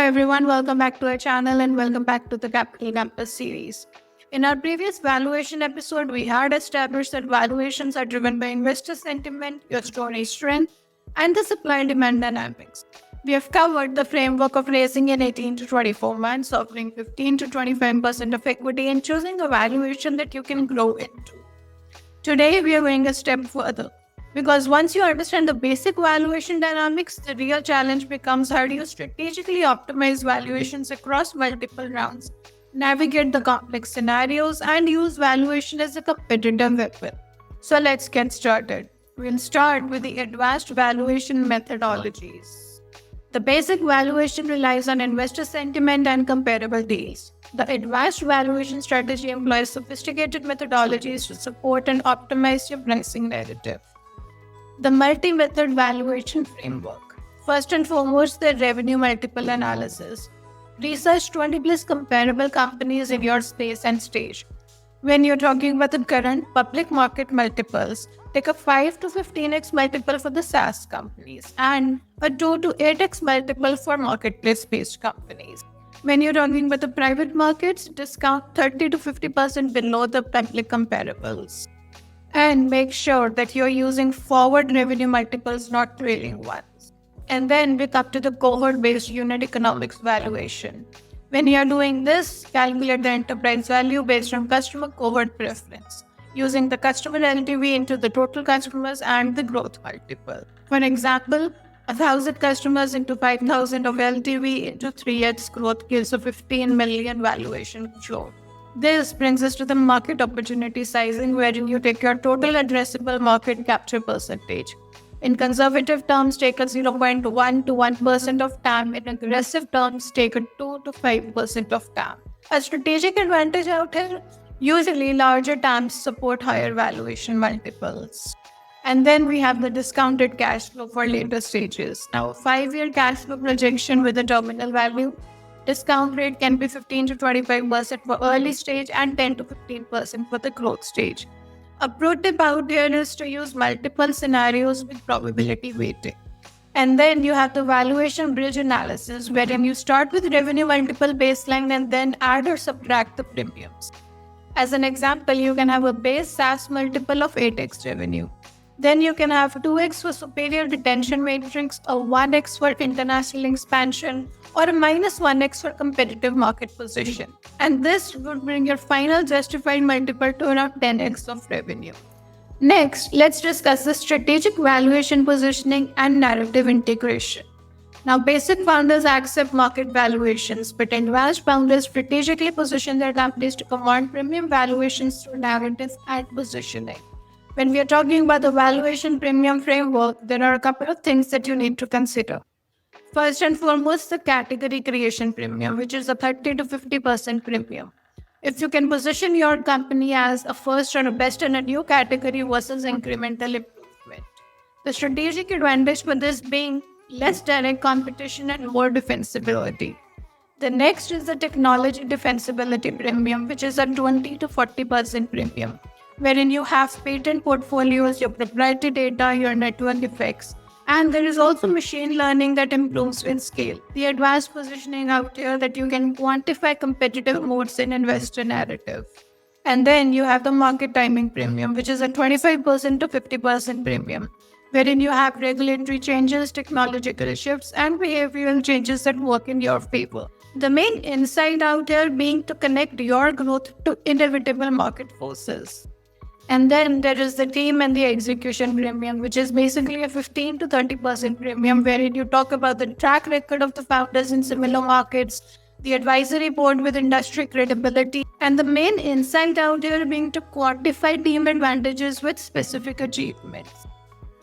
everyone, welcome back to our channel and welcome back to the Capital Campus series. In our previous valuation episode, we had established that valuations are driven by investor sentiment, your story strength, and the supply and demand dynamics. We have covered the framework of raising in 18 to 24 months, offering 15 to 25% of equity, and choosing a valuation that you can grow into. Today, we are going a step further. Because once you understand the basic valuation dynamics, the real challenge becomes how do you strategically optimize valuations across multiple rounds, navigate the complex scenarios, and use valuation as a competitive weapon. So let's get started. We'll start with the advanced valuation methodologies. The basic valuation relies on investor sentiment and comparable deals. The advanced valuation strategy employs sophisticated methodologies to support and optimize your pricing narrative. The multi-method valuation framework. First and foremost, the revenue multiple analysis. Research 20 plus comparable companies in your space and stage. When you're talking about the current public market multiples, take a 5 to 15x multiple for the SaaS companies and a 2 to 8x multiple for marketplace-based companies. When you're talking about the private markets, discount 30 to 50% below the public comparables. And make sure that you're using forward revenue multiples, not trailing ones. And then we come to the cohort-based unit economics valuation. When you're doing this, calculate the enterprise value based on customer cohort preference, using the customer LTV into the total customers and the growth multiple. For example, 1,000 customers into 5,000 of LTV into 3x growth gives a 15 million valuation flow. This brings us to the market opportunity sizing, wherein you take your total addressable market capture percentage. In conservative terms, take a 0.1 to 1% of TAM. In aggressive terms, take a 2 to 5% of TAM. A strategic advantage out here, usually larger TAMs support higher valuation multiples. And then we have the discounted cash flow for later stages. Now, a 5-year cash flow projection with a terminal value. Discount rate can be 15 to 25% for early stage and 10 to 15% for the growth stage. A pro tip out here is to use multiple scenarios with probability weighting. And then you have the valuation bridge analysis, wherein you start with revenue multiple baseline and then add or subtract the premiums. As an example, you can have a base SaaS multiple of 8x revenue. Then you can have 2x for superior retention matrix, a 1x for international expansion, or a minus 1x for competitive market position. And this would bring your final justified multiple to around 10x of revenue. Next, let's discuss the strategic valuation positioning and narrative integration. Now, basic founders accept market valuations, but advanced founders strategically position their companies to command premium valuations through narrative and positioning. When we are talking about the valuation premium framework, there are a couple of things that you need to consider. First and foremost, the category creation premium, which is a 30 to 50% premium. If you can position your company as a first or a best in a new category versus incremental improvement. The strategic advantage for this being less direct competition and more defensibility. The next is the technology defensibility premium, which is a 20 to 40% premium, wherein you have patent portfolios, your proprietary data, your network effects. And there is also machine learning that improves with scale. The advanced positioning out here that you can quantify competitive moats in investor narrative. And then you have the market timing premium, which is a 25% to 50% premium, wherein you have regulatory changes, technological shifts, and behavioral changes that work in your favor. The main insight out here being to connect your growth to inevitable market forces. And then there is the team and the execution premium, which is basically a 15 to 30% premium, wherein you talk about the track record of the founders in similar markets, the advisory board with industry credibility, and the main insight out here being to quantify team advantages with specific achievements.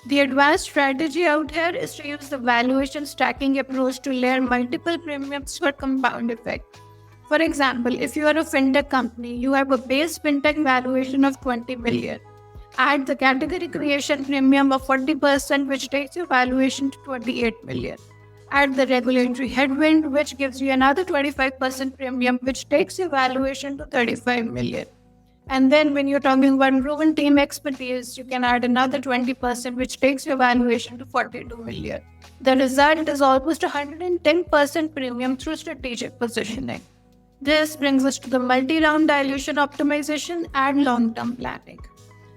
The advanced strategy out here is to use the valuation stacking approach to layer multiple premiums for compound effect. For example, if you are a fintech company, you have a base fintech valuation of 20 million. Add the category creation premium of 40%, which takes your valuation to 28 million. Add the regulatory headwind, which gives you another 25% premium, which takes your valuation to 35 million. And then when you're talking about proven team expertise, you can add another 20%, which takes your valuation to 42 million. The result is almost 110% premium through strategic positioning. This brings us to the multi-round dilution optimization and long-term planning.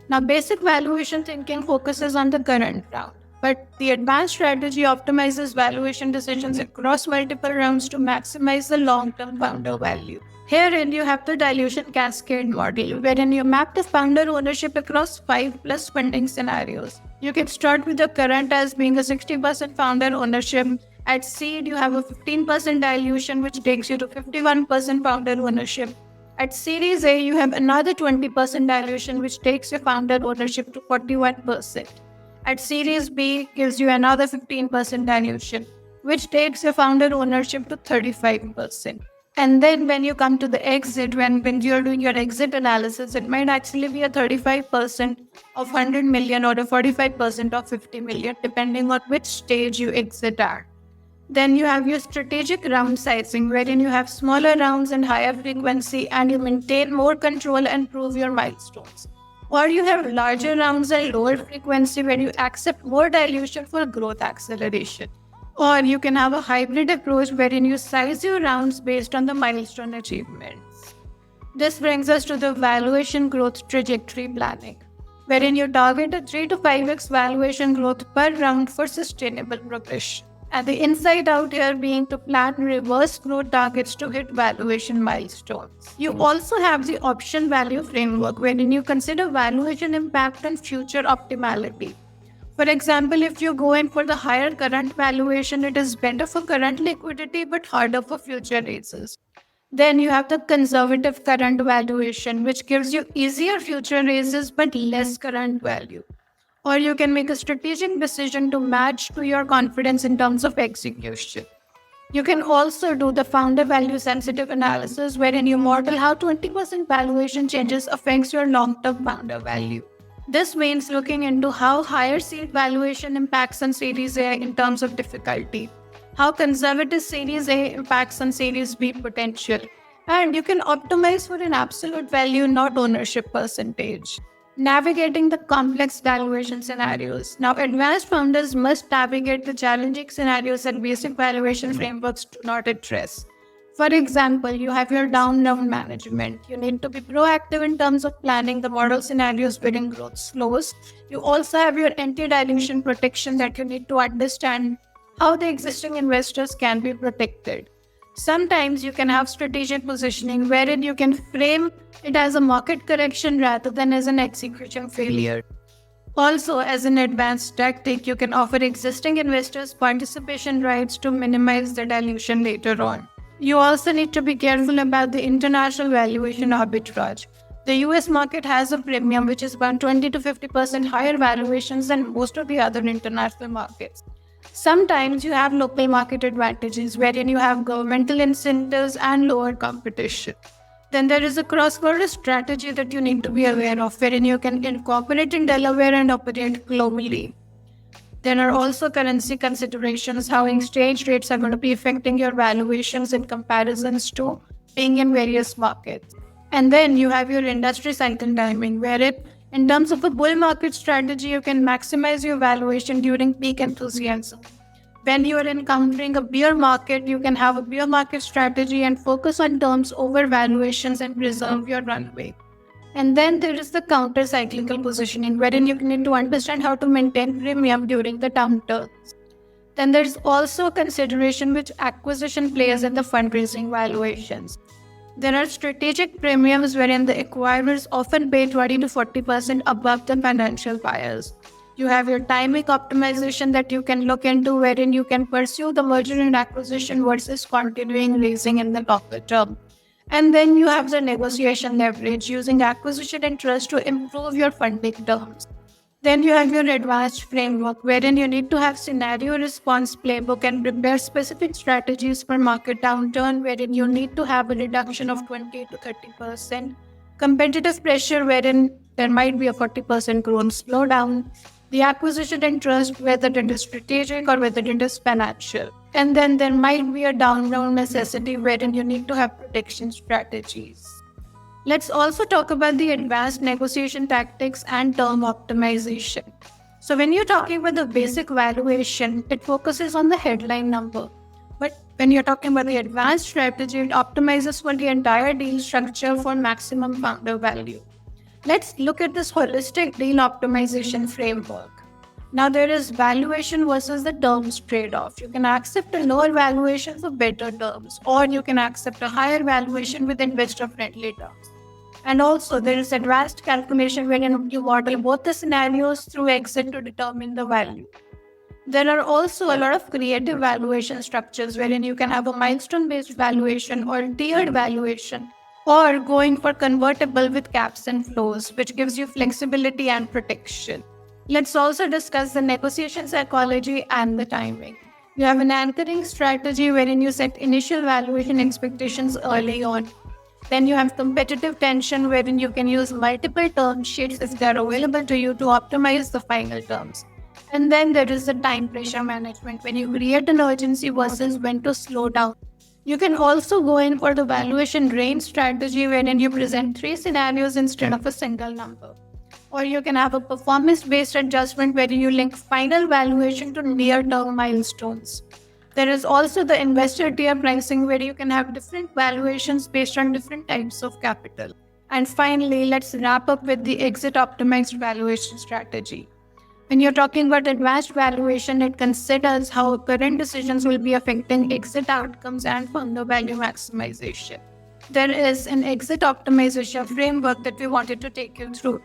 Now, basic valuation thinking focuses on the current round, but the advanced strategy optimizes valuation decisions across multiple rounds to maximize the long-term founder value. Herein, you have the dilution cascade model, wherein you map the founder ownership across 5 plus funding scenarios. You can start with the current as being a 60% founder ownership. At seed, you have a 15% dilution, which takes you to 51% founder ownership. At Series A, you have another 20% dilution, which takes your founder ownership to 41%. At Series B, gives you another 15% dilution, which takes your founder ownership to 35%. And then when you come to the exit, when you're doing your exit analysis, it might actually be a 35% of 100 million or a 45% of 50 million, depending on which stage you exit at. Then you have your strategic round sizing, wherein you have smaller rounds and higher frequency, and you maintain more control and prove your milestones. Or you have larger rounds and lower frequency, where you accept more dilution for growth acceleration. Or you can have a hybrid approach wherein you size your rounds based on the milestone achievements. This brings us to the valuation growth trajectory planning, wherein you target a 3 to 5x valuation growth per round for sustainable progression. And the insight out here being to plan reverse growth targets to hit valuation milestones. You also have the option value framework, wherein you consider valuation impact and future optimality. For example, if you go in for the higher current valuation, it is better for current liquidity but harder for future raises. Then you have the conservative current valuation, which gives you easier future raises but less current value. Or you can make a strategic decision to match to your confidence in terms of execution. You can also do the founder value sensitive analysis, wherein you model how 20% valuation changes affects your long-term founder value. This means looking into how higher seed valuation impacts on Series A in terms of difficulty, how conservative Series A impacts on Series B potential, and you can optimize for an absolute value, not ownership percentage. Navigating the complex valuation scenarios. Now, advanced founders must navigate the challenging scenarios that basic valuation frameworks do not address. For example, you have your down-round management. You need to be proactive in terms of planning the model scenarios wherein growth slows. You also have your anti-dilution protection that you need to understand how the existing investors can be protected. Sometimes you can have strategic positioning wherein you can frame it as a market correction rather than as an execution failure. Also, as an advanced tactic, you can offer existing investors participation rights to minimize the dilution later on. You also need to be careful about the international valuation arbitrage. The US market has a premium which is about 20 to 50% higher valuations than most of the other international markets. Sometimes you have local market advantages wherein you have governmental incentives and lower competition. Then there is a cross-border strategy that you need to be aware of, wherein you can incorporate in Delaware and operate globally. There are also currency considerations, how exchange rates are going to be affecting your valuations in comparisons to being in various markets. And then you have your industry cycle timing, wherein in terms of a bull market strategy, you can maximize your valuation during peak enthusiasm. When you are encountering a bear market, you can have a bear market strategy and focus on terms over valuations and preserve your runway. And then there is the counter-cyclical positioning, wherein you need to understand how to maintain premium during the downturns. Then there's also a consideration which acquisition plays in the fundraising valuations. There are strategic premiums wherein the acquirers often pay 20 to 40% above the financial buyers. You have your timing optimization that you can look into, wherein you can pursue the merger and acquisition versus continuing raising in the longer term. And then you have the negotiation leverage using acquisition interest to improve your funding terms. Then you have your advanced framework, wherein you need to have scenario response playbook and prepare specific strategies for market downturn, wherein you need to have a reduction of 20 to 30%. Competitive pressure, wherein there might be a 40% growth slowdown. The acquisition interest, whether it is strategic or whether it is financial. And then there might be a down round necessity wherein you need to have protection strategies. Let's also talk about the advanced negotiation tactics and term optimization. So when you're talking about the basic valuation, it focuses on the headline number. But when you're talking about the advanced strategy, it optimizes for the entire deal structure for maximum founder value. Let's look at this holistic deal optimization framework. Now there is valuation versus the terms trade-off. You can accept a lower valuation for better terms, or you can accept a higher valuation with investor-friendly terms. And also there is advanced calculation wherein you model both the scenarios through exit to determine the value. There are also a lot of creative valuation structures wherein you can have a milestone-based valuation or tiered valuation, or going for convertible with caps and floors, which gives you flexibility and protection. Let's also discuss the negotiation psychology and the timing. You have an anchoring strategy wherein you set initial valuation expectations early on. Then you have competitive tension wherein you can use multiple term sheets if they're available to you to optimize the final terms. And then there is the time pressure management when you create an urgency versus when to slow down. You can also go in for the valuation range strategy wherein you present 3 scenarios instead of a single number. Or you can have a performance-based adjustment where you link final valuation to near-term milestones. There is also the investor tier pricing where you can have different valuations based on different types of capital. And finally, let's wrap up with the exit optimized valuation strategy. When you're talking about advanced valuation, it considers how current decisions will be affecting exit outcomes and founder value maximization. There is an exit optimization framework that we wanted to take you through.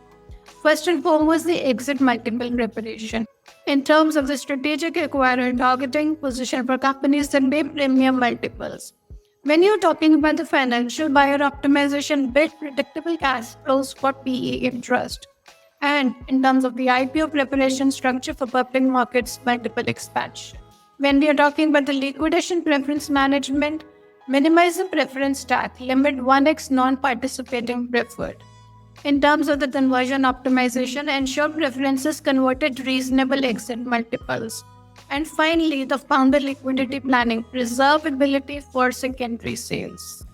First and foremost, the exit multiple preparation. In terms of the strategic acquirer targeting position for companies that pay premium multiples. When you're talking about the financial buyer optimization, build predictable cash flows for PE interest. And in terms of the IPO preparation structure for public markets, multiple expansion. When we are talking about the liquidation preference management, minimize the preference stack, limit 1x non-participating preferred. In terms of the conversion optimization, ensure preferences converted reasonable exit multiples. And finally, the founder liquidity planning, preserve ability for secondary sales.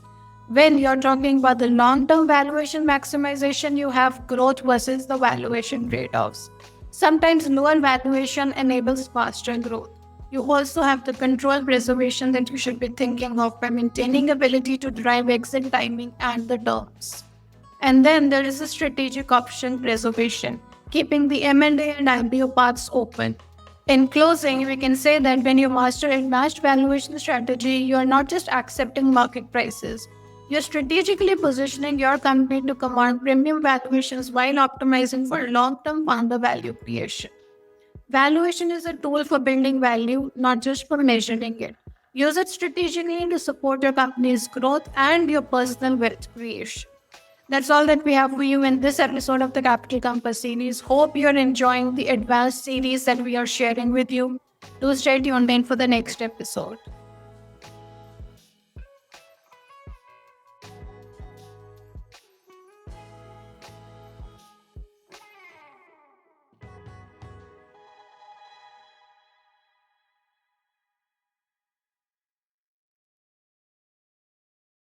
When you're talking about the long-term valuation maximization, you have growth versus the valuation trade-offs. Sometimes lower valuation enables faster growth. You also have the control preservation that you should be thinking of by maintaining ability to drive exit timing and the terms. And then there is a strategic option preservation, keeping the M&A and IPO paths open. In closing, we can say that when you master a matched valuation strategy, you are not just accepting market prices. You're strategically positioning your company to command premium valuations while optimizing for long-term founder value creation. Valuation is a tool for building value, not just for measuring it. Use it strategically to support your company's growth and your personal wealth creation. That's all that we have for you in this episode of the Capital Compass series. Hope you're enjoying the advanced series that we are sharing with you. Do stay tuned in for the next episode.